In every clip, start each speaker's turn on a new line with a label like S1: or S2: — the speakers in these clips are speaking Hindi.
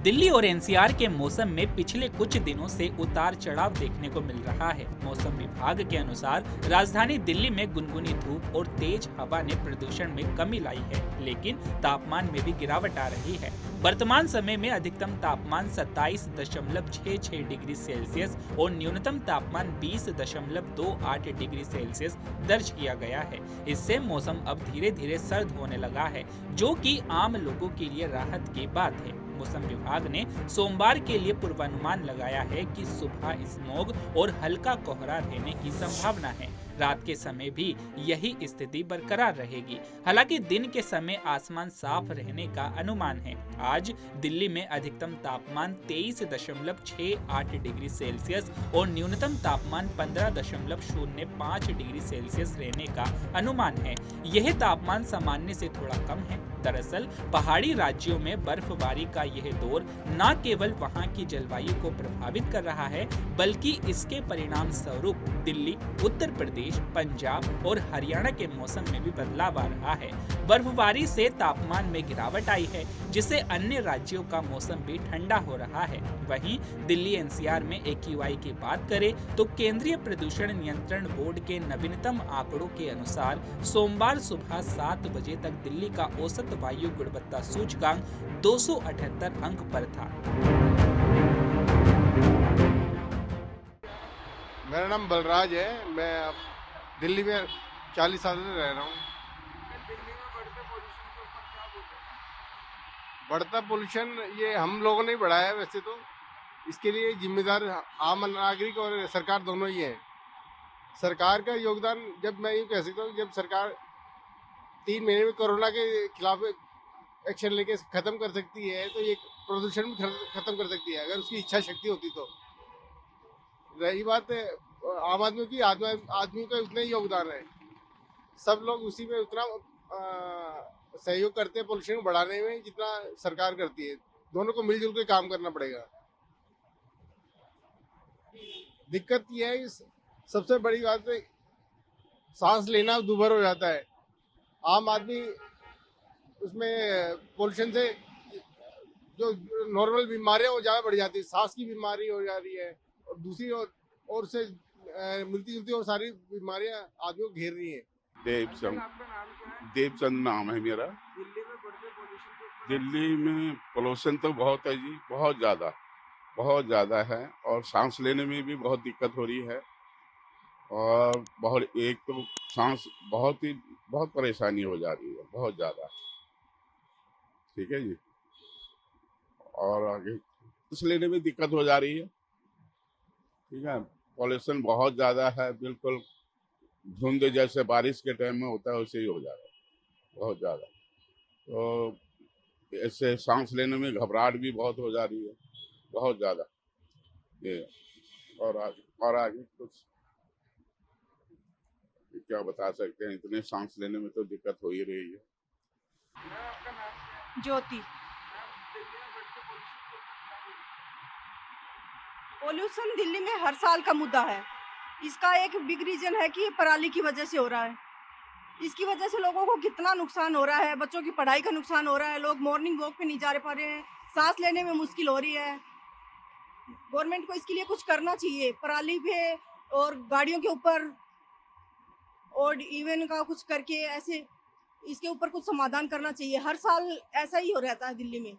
S1: दिल्ली और एनसीआर के मौसम में पिछले कुछ दिनों से उतार चढ़ाव देखने को मिल रहा है। मौसम विभाग के अनुसार राजधानी दिल्ली में गुनगुनी धूप और तेज हवा ने प्रदूषण में कमी लाई है, लेकिन तापमान में भी गिरावट आ रही है। वर्तमान समय में अधिकतम तापमान 27.66 डिग्री सेल्सियस और न्यूनतम तापमान 20.28 डिग्री सेल्सियस दर्ज किया गया है। इससे मौसम अब धीरे धीरे सर्द होने लगा है, जो कि आम लोगों के लिए राहत की बात है। मौसम विभाग ने सोमवार के लिए पूर्वानुमान लगाया है कि सुबह स्मॉग और हल्का कोहरा रहने की संभावना है। रात के समय भी यही स्थिति बरकरार रहेगी। हालांकि दिन के समय आसमान साफ रहने का अनुमान है। आज दिल्ली में अधिकतम तापमान 23.68 डिग्री सेल्सियस और न्यूनतम तापमान 15.05 डिग्री सेल्सियस रहने का अनुमान है। यह तापमान सामान्य से थोड़ा कम है। दरअसल पहाड़ी राज्यों में बर्फबारी का यह दौर न केवल वहां की जलवायु को प्रभावित कर रहा है, बल्कि इसके परिणाम स्वरूप दिल्ली, उत्तर प्रदेश, पंजाब और हरियाणा के मौसम में भी बदलाव आ रहा है। बर्फबारी से तापमान में गिरावट आई है, जिससे अन्य राज्यों का मौसम भी ठंडा हो रहा है। वहीं दिल्ली एनसीआर में AQI की बात करें तो केंद्रीय प्रदूषण नियंत्रण बोर्ड के नवीनतम आंकड़ों के अनुसार सोमवार सुबह 7 बजे तक दिल्ली का औसत वायु गुणवत्ता सूचकांक 278 अंक पर था।
S2: मेरा नाम बलराज है। मैं अब दिल्ली में 40 साल से रह रहा हूँ। बढ़ता पोल्यूशन ये हम लोगों ने ही बढ़ाया है। वैसे तो इसके लिए जिम्मेदार आम नागरिक और सरकार दोनों ही है। सरकार का योगदान, जब मैं यूँ कह सकता हूँ, जब सरकार 3 महीने में कोरोना के खिलाफ एक्शन लेके खत्म कर सकती है, तो ये प्रदूषण भी खत्म कर सकती है, अगर उसकी इच्छा शक्ति होती तो। रही बात आम आदमी की, आदमी का उतना ही योगदान है। सब लोग उसी में उतना सहयोग करते हैं पोल्यूशन को बढ़ाने में जितना सरकार करती है। दोनों को मिलजुल के काम करना पड़ेगा। दिक्कत यह है, सबसे बड़ी बात है, सांस लेना दूभर हो जाता है। आम आदमी उसमें पोल्यूशन से जो नॉर्मल बीमारियां वो ज़्यादा बढ़ जाती है। सांस की बीमारी हो जा रही है और दूसरी ओर से मिलती जुलती और सारी बीमारियां आदमियों को घेर रही हैं।
S3: देवचंद नाम है मेरा। दिल्ली में पोल्यूशन तो बहुत है जी, बहुत ज़्यादा है, और सांस लेने में भी बहुत दिक्कत हो रही है। और एक तो सांस बहुत परेशानी हो जा रही है, बहुत ज़्यादा। ठीक है जी। और आगे सांस लेने में दिक्कत हो जा रही है। ठीक है, पॉल्यूशन बहुत ज़्यादा है, बिल्कुल धुंध जैसे बारिश के टाइम में होता है वैसे ही हो जा रहा है, बहुत ज़्यादा। तो इससे सांस लेने में घबराहट भी बहुत हो जा रही है, बहुत ज़्यादा। ये और आगे कुछ क्या बता सकते हैं, इतने सांस लेने में तो दिक्कत हो ही रही है।
S4: ज्योति। पोल्यूशन दिल्ली में हर साल का मुद्दा है। इसका एक बिग रीजन है कि पराली की वजह से हो रहा है। इसकी वजह से लोगों को कितना नुकसान हो रहा है, बच्चों की पढ़ाई का नुकसान हो रहा है, लोग मॉर्निंग वॉक पे नहीं जा पा रहे हैं, सांस लेने में मुश्किल हो रही है। गवर्नमेंट को इसके लिए कुछ करना चाहिए, पराली पे और गाड़ियों के ऊपर और इवन का कुछ करके ऐसे इसके ऊपर कुछ समाधान करना चाहिए। हर साल ऐसा ही हो रहता है दिल्ली में।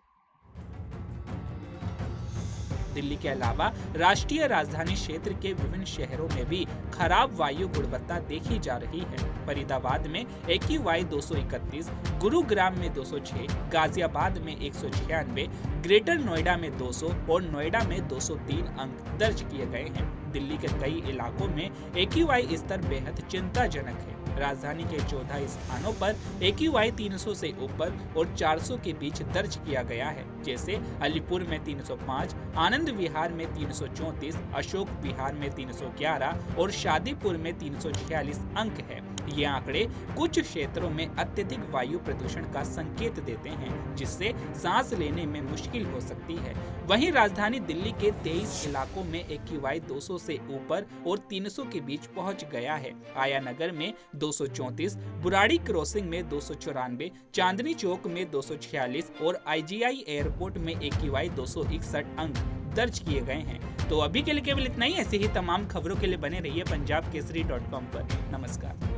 S1: दिल्ली के अलावा राष्ट्रीय राजधानी क्षेत्र के विभिन्न शहरों में भी खराब वायु गुणवत्ता देखी जा रही है। फरीदाबाद में AQI 231, गुरुग्राम में 206, गाजियाबाद में 196, ग्रेटर नोएडा में 200 और नोएडा में 203 अंक दर्ज किए गए हैं। दिल्ली के कई इलाकों में AQI स्तर बेहद चिंताजनक है। राजधानी के 14 स्थानों पर AQI 300 से ऊपर और 400 के बीच दर्ज किया गया है, जैसे अलीपुर में 305, आनंद विहार में 334, अशोक विहार में 311 और शादीपुर में 346 अंक है। ये आंकड़े कुछ क्षेत्रों में अत्यधिक वायु प्रदूषण का संकेत देते हैं, जिससे सांस लेने में मुश्किल हो सकती है। वहीं राजधानी दिल्ली के 23 इलाकों में AQI 200 से ऊपर और 300 के बीच पहुंच गया है। आया नगर में 234, बुराड़ी क्रॉसिंग में 294, चांदनी चौक में 246 और IGI एयरपोर्ट में AQI 261 अंक दर्ज किए गए हैं। तो अभी के लिए केवल इतना ही। ऐसे ही तमाम खबरों के लिए बने रहिए पंजाबकेसरी.com पर। नमस्कार।